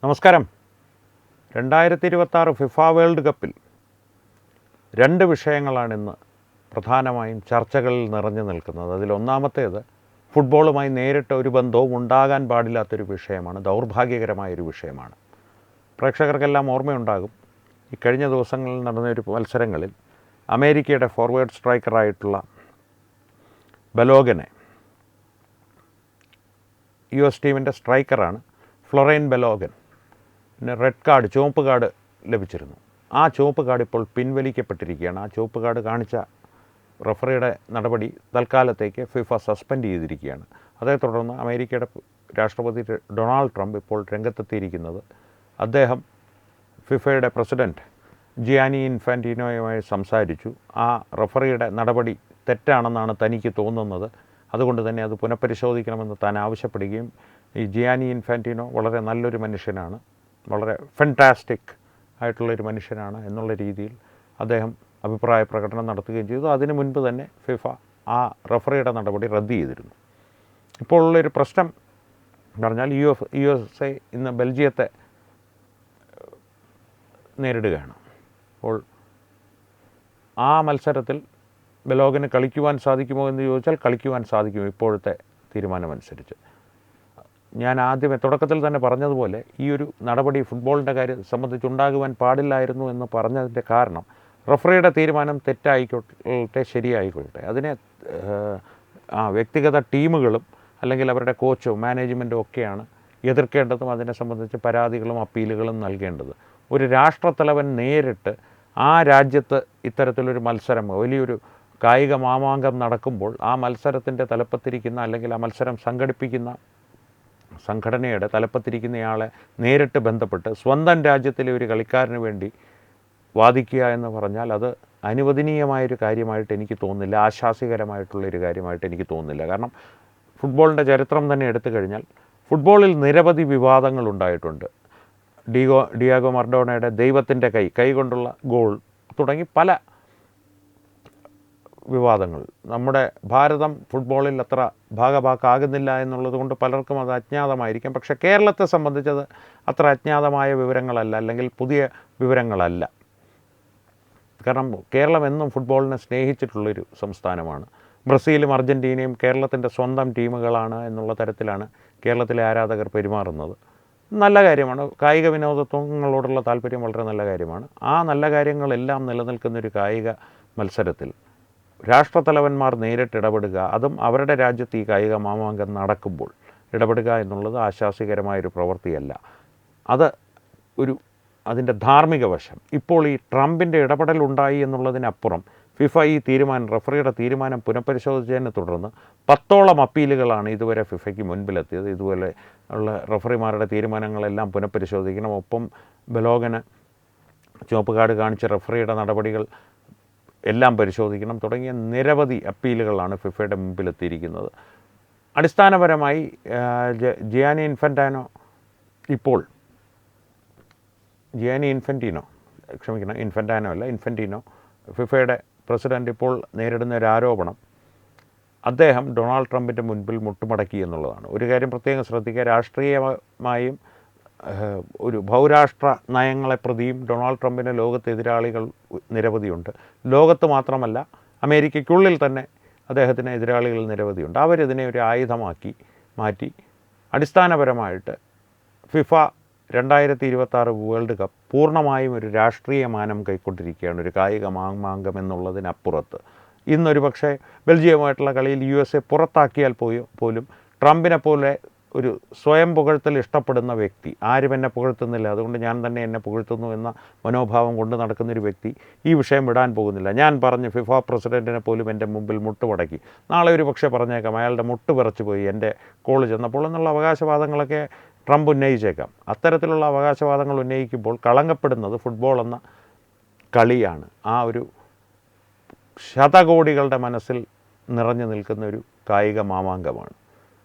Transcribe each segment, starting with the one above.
നമസ്കാരം. 2026 FIFA world കപ്പിൽ രണ്ട് വിഷയങ്ങളാണ് ഇന്ന് പ്രധാനമായും ചർച്ചകളിൽ നിറഞ്ഞു നിൽക്കുന്നത്. അതിലൊന്നാമത്തേത് ഫുട്ബോളുമായി നേരിട്ട് ഒരു ബന്ധവും ഉണ്ടാകാൻ പാടില്ലാത്തൊരു വിഷയമാണ്, ദൗർഭാഗ്യകരമായൊരു വിഷയമാണ്. പ്രേക്ഷകർക്കെല്ലാം ഓർമ്മയുണ്ടാകും, ഇക്കഴിഞ്ഞ ദിവസങ്ങളിൽ നടന്നൊരു മത്സരങ്ങളിൽ അമേരിക്കയുടെ ഫോർവേഡ് സ്ട്രൈക്കറായിട്ടുള്ള ബലോഗനെ, US ടീമിൻ്റെ സ്ട്രൈക്കറാണ് ഫ്ലൊറൈൻ ബലോഗൻ, പിന്നെ റെഡ് കാർഡ്, ചുവപ്പ് കാർഡ് ലഭിച്ചിരുന്നു. ആ ചുവപ്പ് കാർഡ് ഇപ്പോൾ പിൻവലിക്കപ്പെട്ടിരിക്കുകയാണ്. ആ ചുവപ്പ് കാർഡ് കാണിച്ച റഫറിയുടെ നടപടി തൽക്കാലത്തേക്ക് ഫിഫ സസ്പെൻഡ് ചെയ്തിരിക്കുകയാണ്. അതേ തുടർന്ന് അമേരിക്കയുടെ രാഷ്ട്രപതി ഡൊണാൾഡ് ട്രംപ് ഇപ്പോൾ രംഗത്തെത്തിയിരിക്കുന്നത്, അദ്ദേഹം ഫിഫയുടെ പ്രസിഡൻറ്റ് ജിയാനി ഇൻഫാൻറ്റിനോയുമായി സംസാരിച്ചു. ആ റഫറിയുടെ നടപടി തെറ്റാണെന്നാണ് തനിക്ക് തോന്നുന്നത്, അതുകൊണ്ട് തന്നെ അത് പുനഃപരിശോധിക്കണമെന്ന് താൻ ആവശ്യപ്പെടുകയും, ഈ ജിയാനി ഇൻഫാൻറ്റിനോ വളരെ നല്ലൊരു മനുഷ്യനാണ്, വളരെ ഫെൻറ്റാസ്റ്റിക് ആയിട്ടുള്ളൊരു മനുഷ്യനാണ് എന്നുള്ള രീതിയിൽ അദ്ദേഹം അഭിപ്രായ പ്രകടനം നടത്തുകയും ചെയ്തു. അതിനു മുൻപ് തന്നെ ഫിഫ ആ റഫറിയുടെ നടപടി റദ്ദ് ചെയ്തിരുന്നു. ഇപ്പോൾ ഉള്ളൊരു പ്രശ്നം എന്ന് പറഞ്ഞാൽ USA ഇന്ന് ബെൽജിയത്തെ നേരിടുകയാണ്. അപ്പോൾ ആ മത്സരത്തിൽ ബലോഗന് കളിക്കുവാൻ സാധിക്കുമോ എന്ന് ചോദിച്ചാൽ കളിക്കുവാൻ സാധിക്കും ഇപ്പോഴത്തെ തീരുമാനമനുസരിച്ച്. ഞാൻ ആദ്യമേ തുടക്കത്തിൽ തന്നെ പറഞ്ഞതുപോലെ ഈ ഒരു നടപടി ഫുട്ബോളിൻ്റെ കാര്യം സംബന്ധിച്ചുണ്ടാകുവാൻ പാടില്ലായിരുന്നു എന്ന് പറഞ്ഞതിൻ്റെ കാരണം, റഫറിയുടെ തീരുമാനം തെറ്റായിക്കോട്ടെ ശരിയായിക്കോട്ടെ, അതിനെ വ്യക്തിഗത ടീമുകളും അല്ലെങ്കിൽ അവരുടെ കോച്ചോ മാനേജ്മെൻറ്റും ഒക്കെയാണ് എതിർക്കേണ്ടതും അതിനെ സംബന്ധിച്ച് പരാതികളും അപ്പീലുകളും നൽകേണ്ടത്. ഒരു രാഷ്ട്രത്തലവൻ നേരിട്ട് ആ രാജ്യത്ത് ഇത്തരത്തിലൊരു മത്സരം, വലിയൊരു കായിക മാമാങ്കം നടക്കുമ്പോൾ ആ മത്സരത്തിൻ്റെ തലപ്പത്തിരിക്കുന്ന അല്ലെങ്കിൽ ആ മത്സരം സംഘടിപ്പിക്കുന്ന സംഘടനയുടെ തലപ്പത്തിരിക്കുന്നയാളെ നേരിട്ട് ബന്ധപ്പെട്ട് സ്വന്തം രാജ്യത്തിലെ ഒരു കളിക്കാരന് വേണ്ടി വാദിക്കുക എന്ന് പറഞ്ഞാൽ അത് അനുവദനീയമായൊരു കാര്യമായിട്ട് എനിക്ക് തോന്നുന്നില്ല, ആശാസ്യകരമായിട്ടുള്ളൊരു കാര്യമായിട്ട് എനിക്ക് തോന്നുന്നില്ല. കാരണം ഫുട്ബോളിൻ്റെ ചരിത്രം തന്നെ എടുത്തു കഴിഞ്ഞാൽ ഫുട്ബോളിൽ നിരവധി വിവാദങ്ങൾ ഉണ്ടായിട്ടുണ്ട്. ഡിയാഗോ മറഡോണയുടെ ദൈവത്തിൻ്റെ കൈ കൊണ്ടുള്ള ഗോൾ തുടങ്ങി പല വിവാദങ്ങൾ. നമ്മുടെ ഭാരതം ഫുട്ബോളിൽ അത്ര ഭാഗഭാക്കാകുന്നില്ല എന്നുള്ളത് കൊണ്ട് പലർക്കും അത് അജ്ഞാതമായിരിക്കാം. പക്ഷേ കേരളത്തെ സംബന്ധിച്ചത് അത്ര അജ്ഞാതമായ വിവരങ്ങളല്ല, അല്ലെങ്കിൽ പുതിയ വിവരങ്ങളല്ല. കാരണം കേരളം എന്നും ഫുട്ബോളിനെ സ്നേഹിച്ചിട്ടുള്ളൊരു സംസ്ഥാനമാണ്. ബ്രസീലും അർജൻറ്റീനയും കേരളത്തിൻ്റെ സ്വന്തം ടീമുകളാണ് എന്നുള്ള തരത്തിലാണ് കേരളത്തിലെ ആരാധകർ പെരുമാറുന്നത്. നല്ല കാര്യമാണ്. കായിക വിനോദത്വങ്ങളോടുള്ള താല്പര്യം വളരെ നല്ല കാര്യമാണ്. ആ നല്ല കാര്യങ്ങളെല്ലാം നിലനിൽക്കുന്നൊരു കായിക മത്സരത്തിൽ രാഷ്ട്രത്തലവന്മാർ നേരിട്ട് ഇടപെടുക, അതും അവരുടെ രാജ്യത്ത് ഈ കായിക മാമാങ്കം നടക്കുമ്പോൾ ഇടപെടുക എന്നുള്ളത് ആശാസ്യകരമായൊരു പ്രവൃത്തിയല്ല. അത് അതിൻ്റെ ധാർമ്മിക വശം. ഇപ്പോൾ ഈ ട്രംപിൻ്റെ ഇടപെടലുണ്ടായി എന്നുള്ളതിനപ്പുറം ഫിഫ ഈ റഫറിയുടെ തീരുമാനം പുനഃപരിശോധിച്ചതിനെ തുടർന്ന് 10ഓളം അപ്പീലുകളാണ് ഇതുവരെ ഫിഫയ്ക്ക് മുൻപിലെത്തിയത്. ഇതുപോലെ ഉള്ള റഫറിമാരുടെ തീരുമാനങ്ങളെല്ലാം പുനഃപരിശോധിക്കണം, ഒപ്പം ബലോഗന് ചുവപ്പ് കാർഡ് കാണിച്ച റഫറിയുടെ നടപടികൾ എല്ലാം പരിശോധിക്കണം തുടങ്ങിയ നിരവധി അപ്പീലുകളാണ് ഫിഫയുടെ മുമ്പിലെത്തിയിരിക്കുന്നത്. അടിസ്ഥാനപരമായി ജിയാനി ഇൻഫാൻറ്റിനോ ഫിഫയുടെ പ്രസിഡൻ്റ് ഇപ്പോൾ നേരിടുന്ന ഒരു ആരോപണം, അദ്ദേഹം ഡൊണാൾഡ് ട്രംപിൻ്റെ മുൻപിൽ മുട്ടുമടക്കി എന്നുള്ളതാണ്. ഒരു കാര്യം പ്രത്യേകം ശ്രദ്ധിക്കുക, രാഷ്ട്രീയമായും ഒരു ബഹുരാഷ്ട്ര നയങ്ങളെ പ്രതിയും ഡൊണാൾഡ് ട്രംപിന് ലോകത്ത് എതിരാളികൾ നിരവധിയുണ്ട്. ലോകത്ത് മാത്രമല്ല, അമേരിക്കയ്ക്കുള്ളിൽ തന്നെ അദ്ദേഹത്തിന് എതിരാളികൾ നിരവധിയുണ്ട്. അവരിതിനെ ഒരു ആയുധമാക്കി മാറ്റി അടിസ്ഥാനപരമായിട്ട് ഫിഫ 2026 വേൾഡ് കപ്പ് പൂർണ്ണമായും ഒരു രാഷ്ട്രീയ മാനം കൈക്കൊണ്ടിരിക്കുകയാണ്, ഒരു കായിക മാമാങ്കം എന്നുള്ളതിനപ്പുറത്ത്. ഇന്നൊരു പക്ഷേ ബെൽജിയമായിട്ടുള്ള കളിയിൽ USA പുറത്താക്കിയാൽ പോലും ട്രംപിനെ പോലെ ഒരു സ്വയം പുകഴ്ത്തൽ ഇഷ്ടപ്പെടുന്ന വ്യക്തി, ആരും എന്നെ പുകഴ്ത്തുന്നില്ല അതുകൊണ്ട് ഞാൻ തന്നെ എന്നെ പുകഴ്ത്തുന്നു എന്ന മനോഭാവം കൊണ്ട് നടക്കുന്നൊരു വ്യക്തി ഈ വിഷയം വിടാൻ പോകുന്നില്ല. ഞാൻ പറഞ്ഞ് ഫിഫ പ്രസിഡൻറ്റിനെ പോലും എൻ്റെ മുമ്പിൽ മുട്ടുമടക്കി, നാളെ ഒരു പക്ഷേ പറഞ്ഞേക്കാം അയാളുടെ മുട്ട് വിറച്ചു പോയി എൻ്റെ കോൾ ചെന്നപ്പോൾ എന്നുള്ള അവകാശവാദങ്ങളൊക്കെ ട്രംപ് ഉന്നയിച്ചേക്കാം. അത്തരത്തിലുള്ള അവകാശവാദങ്ങൾ ഉന്നയിക്കുമ്പോൾ കളങ്കപ്പെടുന്നത് ഫുട്ബോൾ എന്ന കളിയാണ്. ആ ഒരു ശതകോടികളുടെ മനസ്സിൽ നിറഞ്ഞു നിൽക്കുന്ന ഒരു കായിക മാമാങ്കമാണ്.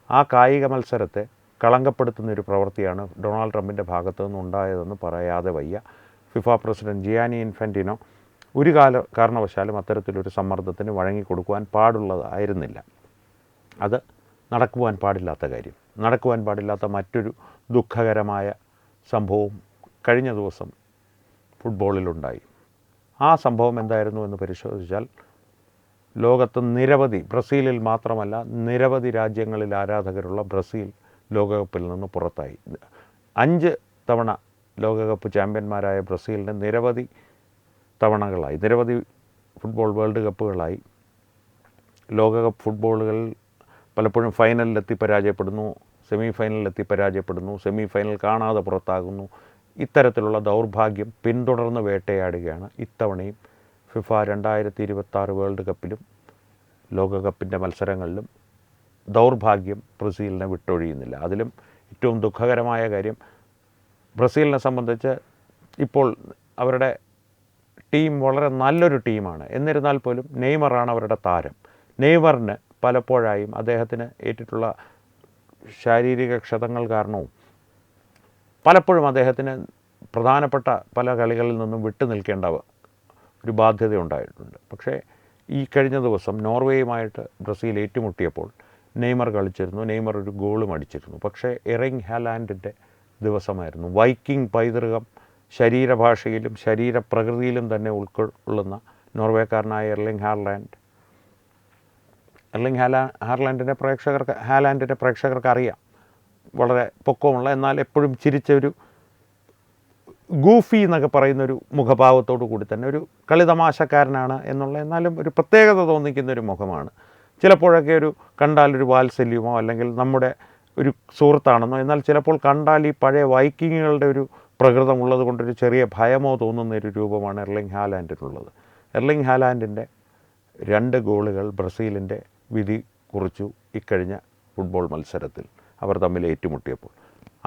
ആ കായിക മത്സരത്തെ കളങ്കപ്പെടുത്തുന്നൊരു പ്രവൃത്തിയാണ് ഡൊണാൾഡ് ട്രംപിൻ്റെ ഭാഗത്തു നിന്നുണ്ടായതെന്ന് പറയാതെ വയ്യ. ഫിഫ പ്രസിഡൻറ്റ് ജിയാനി ഇൻഫാൻറ്റിനോ ഒരു കാരണവശാലും അത്തരത്തിലൊരു സമ്മർദ്ദത്തിന് വഴങ്ങിക്കൊടുക്കുവാൻ പാടുള്ളതായിരുന്നില്ല. അത് നടക്കുവാൻ പാടില്ലാത്ത കാര്യം, നടക്കുവാൻ പാടില്ലാത്ത മറ്റൊരു ദുഃഖകരമായ സംഭവം കഴിഞ്ഞ ദിവസം ഫുട്ബോളിലുണ്ടായി. ആ സംഭവം എന്തായിരുന്നു എന്ന് പരിശോധിച്ചാൽ ലോകത്ത് നിരവധി, ബ്രസീലിൽ മാത്രമല്ല നിരവധി രാജ്യങ്ങളിൽ ആരാധകരുള്ള ബ്രസീൽ ലോകകപ്പിൽ നിന്ന് പുറത്തായി. 5 തവണ ലോകകപ്പ് ചാമ്പ്യന്മാരായ ബ്രസീലിന് നിരവധി തവണകളായി, നിരവധി ഫുട്ബോൾ വേൾഡ് കപ്പുകളായി ലോകകപ്പ് ഫുട്ബോളുകളിൽ പലപ്പോഴും ഫൈനലിലെത്തി പരാജയപ്പെടുന്നു, സെമി ഫൈനലിലെത്തി പരാജയപ്പെടുന്നു, സെമി ഫൈനൽ കാണാതെ പുറത്താകുന്നു. ഇത്തരത്തിലുള്ള ദൗർഭാഗ്യം പിന്തുടർന്ന് വേട്ടയാടുകയാണ് ഇത്തവണയും. ഫിഫ 2026 വേൾഡ് കപ്പിലും ലോകകപ്പിൻ്റെ മത്സരങ്ങളിലും ദൗർഭാഗ്യം ബ്രസീലിനെ വിട്ടൊഴിയുന്നില്ല. അതിലും ഏറ്റവും ദുഃഖകരമായ കാര്യം, ബ്രസീലിനെ സംബന്ധിച്ച് ഇപ്പോൾ അവരുടെ ടീം വളരെ നല്ലൊരു ടീമാണ്. എന്നിരുന്നാൽ പോലും നെയ്മറാണ് അവരുടെ താരം. നെയ്മറിന് പലപ്പോഴായും അദ്ദേഹത്തിന് ഏറ്റിട്ടുള്ള ശാരീരിക ക്ഷതങ്ങൾ കാരണവും പലപ്പോഴും അദ്ദേഹത്തിന് പ്രധാനപ്പെട്ട പല കളികളിൽ നിന്നും വിട്ടു നിൽക്കേണ്ട ഒരു ബാധ്യത ഉണ്ടായിട്ടുണ്ട്. പക്ഷേ ഈ കഴിഞ്ഞ ദിവസം നോർവേയുമായിട്ട് ബ്രസീൽ ഏറ്റുമുട്ടിയപ്പോൾ നെയ്മർ കളിച്ചിരുന്നു, നെയ്മർ ഒരു ഗോളും അടിച്ചിരുന്നു. പക്ഷേ എർലിംഗ് ഹാലാൻഡിൻ്റെ ദിവസമായിരുന്നു. വൈക്കിംഗ് പൈതൃകം ശരീരഭാഷയിലും ശരീരപ്രകൃതിയിലും തന്നെ ഉൾക്കൊള്ളുന്ന നോർവേക്കാരനായ എർലിംഗ് ഹാലാൻഡിൻ്റെ പ്രേക്ഷകർക്ക് അറിയാം. വളരെ പൊക്കമുള്ള, എന്നാൽ എപ്പോഴും ചിരിച്ചൊരു ഗൂഫി എന്നൊക്കെ പറയുന്നൊരു മുഖഭാവത്തോടു കൂടി തന്നെ ഒരു കളിതമാശക്കാരനാണ് എന്നുള്ള, എന്നാലും ഒരു പ്രത്യേകത തോന്നിക്കുന്നൊരു മുഖമാണ്. ചിലപ്പോഴൊക്കെ ഒരു കണ്ടാലൊരു വാത്സല്യമോ അല്ലെങ്കിൽ നമ്മുടെ ഒരു സുഹൃത്താണെന്നോ, എന്നാൽ ചിലപ്പോൾ കണ്ടാൽ ഈ പഴയ വൈക്കിങ്ങുകളുടെ ഒരു പ്രകൃതമുള്ളത് കൊണ്ടൊരു ചെറിയ ഭയമോ തോന്നുന്നൊരു രൂപമാണ് എർലിംഗ് ഹാലാൻഡിനുള്ളത്. എർലിംഗ് ഹാലാൻഡിൻ്റെ 2 ഗോളുകൾ ബ്രസീലിൻ്റെ വിധി കുറിച്ചു ഇക്കഴിഞ്ഞ ഫുട്ബോൾ മത്സരത്തിൽ അവർ തമ്മിൽ ഏറ്റുമുട്ടിയപ്പോൾ.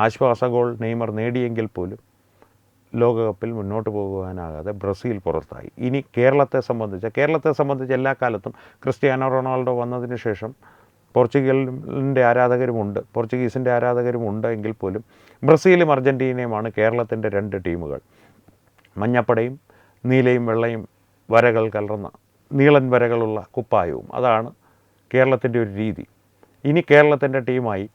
ആശ്വാസ ഗോൾ നെയ്മർ നേടിയെങ്കിൽ പോലും ലോകകപ്പിൽ മുന്നോട്ട് പോകുവാനാകാതെ ബ്രസീൽ പുറത്തായി. ഇനി കേരളത്തെ സംബന്ധിച്ച് എല്ലാ കാലത്തും ക്രിസ്ത്യാനോ റൊണാൾഡോ വന്നതിന് ശേഷം പോർച്ചുഗലിൻ്റെ ആരാധകരുമുണ്ട് എങ്കിൽ പോലും ബ്രസീലും അർജൻറ്റീനയുമാണ് കേരളത്തിൻ്റെ 2 ടീമുകൾ. മഞ്ഞപ്പടയും നീലയും വെള്ളയും വരകൾ കലർന്ന നീളൻ വരകളുള്ള കുപ്പായവും, അതാണ് കേരളത്തിൻ്റെ ഒരു രീതി. ഇനി കേരളത്തിൻ്റെ ടീമായി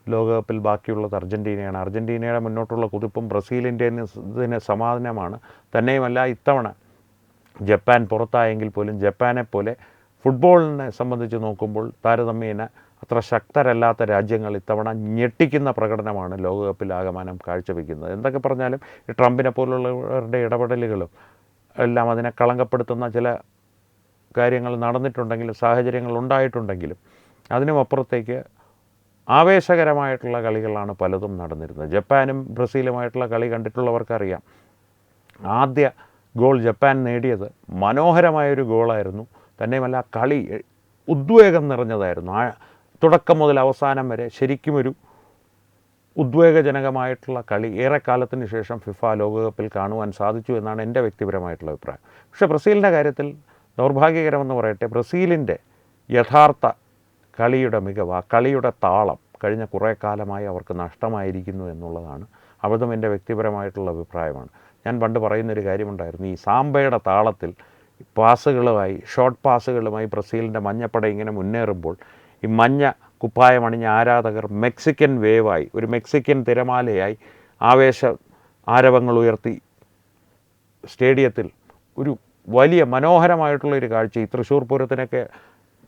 ലോകകപ്പിൽ ബാക്കിയുള്ളത് അർജൻറ്റീനയാണ്. അർജൻറ്റീനയുടെ മുന്നോട്ടുള്ള കുതിപ്പും ബ്രസീലിൻ്റെ ഇതിന് സമാധാനമാണ്. തന്നെയുമല്ല, ഇത്തവണ ജപ്പാൻ പുറത്തായെങ്കിൽ പോലും ജപ്പാനെപ്പോലെ ഫുട്ബോളിനെ സംബന്ധിച്ച് നോക്കുമ്പോൾ താരതമ്യേന അത്ര ശക്തരല്ലാത്ത രാജ്യങ്ങൾ ഇത്തവണ ഞെട്ടിക്കുന്ന പ്രകടനമാണ് ലോകകപ്പിൽ ആകമാനം കാഴ്ചവെക്കുന്നത്. എന്തൊക്കെ പറഞ്ഞാലും ഈ ട്രംപിനെ പോലുള്ളവരുടെ ഇടപെടലുകളും എല്ലാം അതിനെ കളങ്കപ്പെടുത്തുന്ന ചില കാര്യങ്ങൾ നടന്നിട്ടുണ്ടെങ്കിലും സാഹചര്യങ്ങൾ ഉണ്ടായിട്ടുണ്ടെങ്കിലും അതിനുമപ്പുറത്തേക്ക് ആവേശകരമായിട്ടുള്ള കളികളാണ് പലതും നടന്നിരുന്നത്. ജപ്പാനും ബ്രസീലുമായിട്ടുള്ള കളി കണ്ടിട്ടുള്ളവർക്കറിയാം. ആദ്യ ഗോൾ ജപ്പാൻ നേടിയത് മനോഹരമായൊരു ഗോളായിരുന്നു. തന്നെയുമല്ല, കളി ഉദ്വേഗം നിറഞ്ഞതായിരുന്നു. തുടക്കം മുതൽ അവസാനം വരെ ശരിക്കുമൊരു ഉദ്വേഗജനകമായിട്ടുള്ള കളി ഏറെക്കാലത്തിന് ശേഷം ഫിഫ ലോകകപ്പിൽ കാണുവാൻ സാധിച്ചു എന്നാണ് എൻ്റെ വ്യക്തിപരമായിട്ടുള്ള അഭിപ്രായം. പക്ഷേ ബ്രസീലിൻ്റെ കാര്യത്തിൽ ദൗർഭാഗ്യകരമെന്ന് പറയട്ടെ, ബ്രസീലിൻ്റെ യഥാർത്ഥ കളിയുടെ മികവ്, ആ കളിയുടെ താളം കഴിഞ്ഞ കുറേ കാലമായി അവർക്ക് നഷ്ടമായിരിക്കുന്നു എന്നുള്ളതാണ്. അതും എൻ്റെ വ്യക്തിപരമായിട്ടുള്ള അഭിപ്രായമാണ്. ഞാൻ പണ്ട് പറയുന്നൊരു കാര്യമുണ്ടായിരുന്നു, ഈ സാമ്പയുടെ താളത്തിൽ പാസുകളുമായി, ഷോർട്ട് പാസുകളുമായി ബ്രസീലിൻ്റെ മഞ്ഞപ്പട ഇങ്ങനെ മുന്നേറുമ്പോൾ ഈ മഞ്ഞ കുപ്പായമണിഞ്ഞ ആരാധകർ മെക്സിക്കൻ വേവായി, ഒരു മെക്സിക്കൻ തിരമാലയായി ആരവങ്ങൾ ഉയർത്തി സ്റ്റേഡിയത്തിൽ ഒരു വലിയ മനോഹരമായിട്ടുള്ളൊരു കാഴ്ച. ഈ തൃശ്ശൂർ പൂരത്തിനൊക്കെ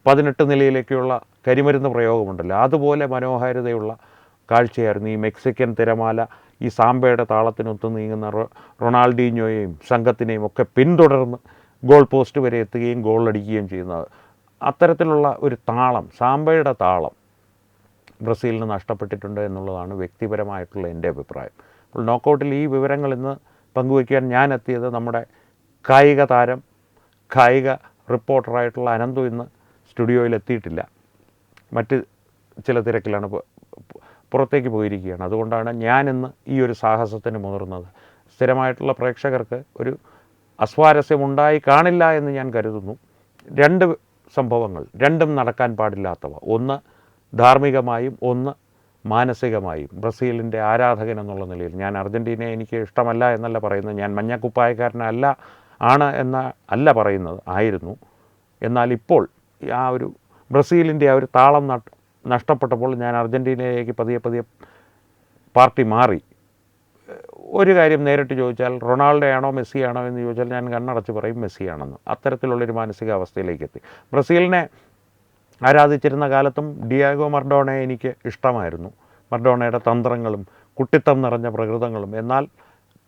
18 നിലയിലേക്കുള്ള കരിമരുന്ന് പ്രയോഗമുണ്ടല്ലോ, അതുപോലെ മനോഹാരിതയുള്ള കാഴ്ചയായിരുന്നു ഈ മെക്സിക്കൻ തിരമാല. ഈ സാമ്പയുടെ താളത്തിനൊത്ത് നീങ്ങുന്ന റൊണാൾഡീഞ്ഞോയെയും സംഘത്തിനെയും ഒക്കെ പിന്തുടർന്ന് ഗോൾ പോസ്റ്റ് വരെ എത്തുകയും ഗോളടിക്കുകയും ചെയ്യുന്നത്. അത്തരത്തിലുള്ള ഒരു താളം, സാമ്പയുടെ താളം ബ്രസീലിന് നഷ്ടപ്പെട്ടിട്ടുണ്ട് എന്നുള്ളതാണ് വ്യക്തിപരമായിട്ടുള്ള എൻ്റെ അഭിപ്രായം. അപ്പോൾ നോക്കൗട്ടിൽ ഈ വിവരങ്ങൾ ഇന്ന് പങ്കുവയ്ക്കാൻ ഞാൻ എത്തിയത് നമ്മുടെ കായിക താരം, കായിക റിപ്പോർട്ടറായിട്ടുള്ള അനന്തു ഇന്ന് സ്റ്റുഡിയോയിൽ എത്തിയിട്ടില്ല. മറ്റ് ചില തിരക്കിലാണ്, പുറത്തേക്ക് പോയിരിക്കുകയാണ്. അതുകൊണ്ടാണ് ഞാനിന്ന് ഈ ഒരു സാഹസത്തിന് മുതിർന്നത്. സ്ഥിരമായിട്ടുള്ള പ്രേക്ഷകർക്ക് ഒരു അസ്വാരസ്യമുണ്ടായി കാണില്ല എന്ന് ഞാൻ കരുതുന്നു. 2 സംഭവങ്ങൾ, രണ്ടും നടക്കാൻ പാടില്ലാത്തവ. ഒന്ന് ധാർമ്മികമായും ഒന്ന് മാനസികമായും. ബ്രസീലിൻ്റെ ആരാധകൻ എന്നുള്ള നിലയിൽ ഞാൻ അർജൻറ്റീനയെ എനിക്ക് ഇഷ്ടമല്ല എന്നല്ല പറയുന്നത്, ഞാൻ മഞ്ഞക്കുപ്പായക്കാരനല്ല അല്ല പറയുന്നത്, ആയിരുന്നു. എന്നാൽ ഇപ്പോൾ ആ ഒരു ബ്രസീലിൻ്റെ ആ ഒരു താളം നഷ്ടപ്പെട്ടപ്പോൾ ഞാൻ അർജൻറ്റീനയിലേക്ക് പതിയെ പാർട്ടി മാറി. ഒരു കാര്യം നേരിട്ട് ചോദിച്ചാൽ റൊണാൾഡോയാണോ മെസ്സിയാണോ എന്ന് ചോദിച്ചാൽ ഞാൻ കണ്ണടച്ച് പറയും മെസ്സിയാണെന്ന്. അത്തരത്തിലുള്ളൊരു മാനസികാവസ്ഥയിലേക്ക് എത്തി. ബ്രസീലിനെ ആരാധിച്ചിരുന്ന കാലത്തും ഡിയാഗോ മർഡോണയെ എനിക്ക് ഇഷ്ടമായിരുന്നു. മർഡോണയുടെ തന്ത്രങ്ങളും കുട്ടിത്തം നിറഞ്ഞ പ്രകൃതങ്ങളും, എന്നാൽ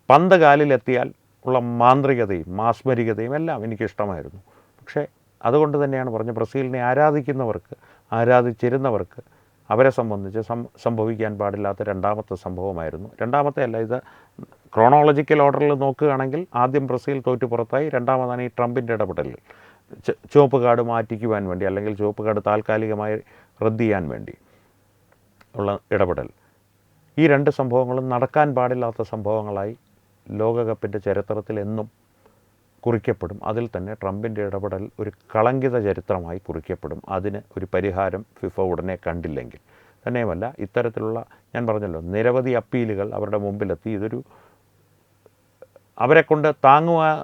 പന്ത് കാലിലെത്തിയാൽ ഉള്ള മാന്ത്രികതയും മാസ്മരികതയും എല്ലാം എനിക്കിഷ്ടമായിരുന്നു. പക്ഷേ അതുകൊണ്ട് തന്നെയാണ് പറഞ്ഞത്, ബ്രസീലിനെ ആരാധിക്കുന്നവർക്ക്, ആരാധിച്ചിരുന്നവർക്ക് അവരെ സംബന്ധിച്ച് സംഭവിക്കാൻ പാടില്ലാത്ത രണ്ടാമത്തെ സംഭവമായിരുന്നു. രണ്ടാമത്തെ അല്ല, ഇത് ക്രോണോളജിക്കൽ ഓർഡറിൽ നോക്കുകയാണെങ്കിൽ ആദ്യം ബ്രസീൽ തോറ്റു പുറത്തായി. രണ്ടാമതാണ് ഈ ട്രംപിൻ്റെ ഇടപെടൽ, ചുവപ്പ് കാർഡ് മാറ്റിക്കുവാൻ വേണ്ടി, അല്ലെങ്കിൽ ചുവപ്പ് കാർഡ് താൽക്കാലികമായി റദ്ദ് ചെയ്യാൻ വേണ്ടി ഉള്ള ഇടപെടൽ. ഈ രണ്ട് സംഭവങ്ങളും നടക്കാൻ പാടില്ലാത്ത സംഭവങ്ങളായി ലോകകപ്പിൻ്റെ ചരിത്രത്തിൽ എന്നും കുറിക്കപ്പെടും. അതിൽ തന്നെ ട്രംപിൻ്റെ ഇടപെടൽ ഒരു കളങ്കിത ചരിത്രമായി കുറിക്കപ്പെടും. അതിന് ഒരു പരിഹാരം ഫിഫ ഉടനെ കണ്ടില്ലെങ്കിൽ. തന്നെയുമല്ല, ഇത്തരത്തിലുള്ള, ഞാൻ പറഞ്ഞല്ലോ, നിരവധി അപ്പീലുകൾ അവരുടെ മുമ്പിലെത്തി. ഇതൊരു അവരെക്കൊണ്ട് താങ്ങുവാൻ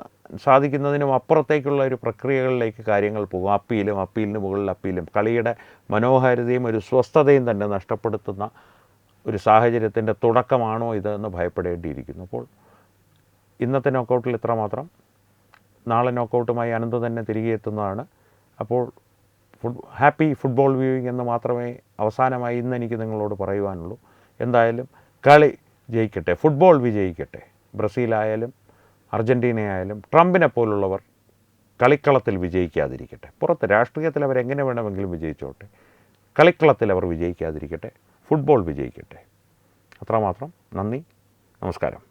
സാധിക്കുന്നതിനും അപ്പുറത്തേക്കുള്ള ഒരു പ്രക്രിയകളിലേക്ക് കാര്യങ്ങൾ പോകും. അപ്പീലിന് മുകളിൽ അപ്പീലും, കളിയുടെ മനോഹാരിതയും ഒരു സ്വസ്ഥതയും തന്നെ നഷ്ടപ്പെടുത്തുന്ന ഒരു സാഹചര്യത്തിൻ്റെ തുടക്കമാണോ ഇതെന്ന് ഭയപ്പെടേണ്ടിയിരിക്കുന്നു. അപ്പോൾ ഇന്നത്തെ നോക്കൗട്ടിൽ ഇത്രമാത്രം. നാളെ നോക്കൗട്ടുമായി അനന്ത് തന്നെ തിരികെ എത്തുന്നതാണ്. അപ്പോൾ ഹാപ്പി ഫുട്ബോൾ വ്യൂയിങ് എന്ന് മാത്രമേ അവസാനമായി ഇന്ന് എനിക്ക് നിങ്ങളോട് പറയുവാനുള്ളൂ. എന്തായാലും കളി ജയിക്കട്ടെ, ഫുട്ബോൾ വിജയിക്കട്ടെ. ബ്രസീലായാലും അർജൻറ്റീനയായാലും ട്രംപിനെ പോലുള്ളവർ കളിക്കളത്തിൽ വിജയിക്കാതിരിക്കട്ടെ. പുറത്ത് രാഷ്ട്രീയത്തിൽ അവരെങ്ങനെ വേണമെങ്കിലും വിജയിച്ചോട്ടെ, കളിക്കളത്തിൽ അവർ വിജയിക്കാതിരിക്കട്ടെ. ഫുട്ബോൾ വിജയിക്കട്ടെ. അത്രമാത്രം. നന്ദി, നമസ്കാരം.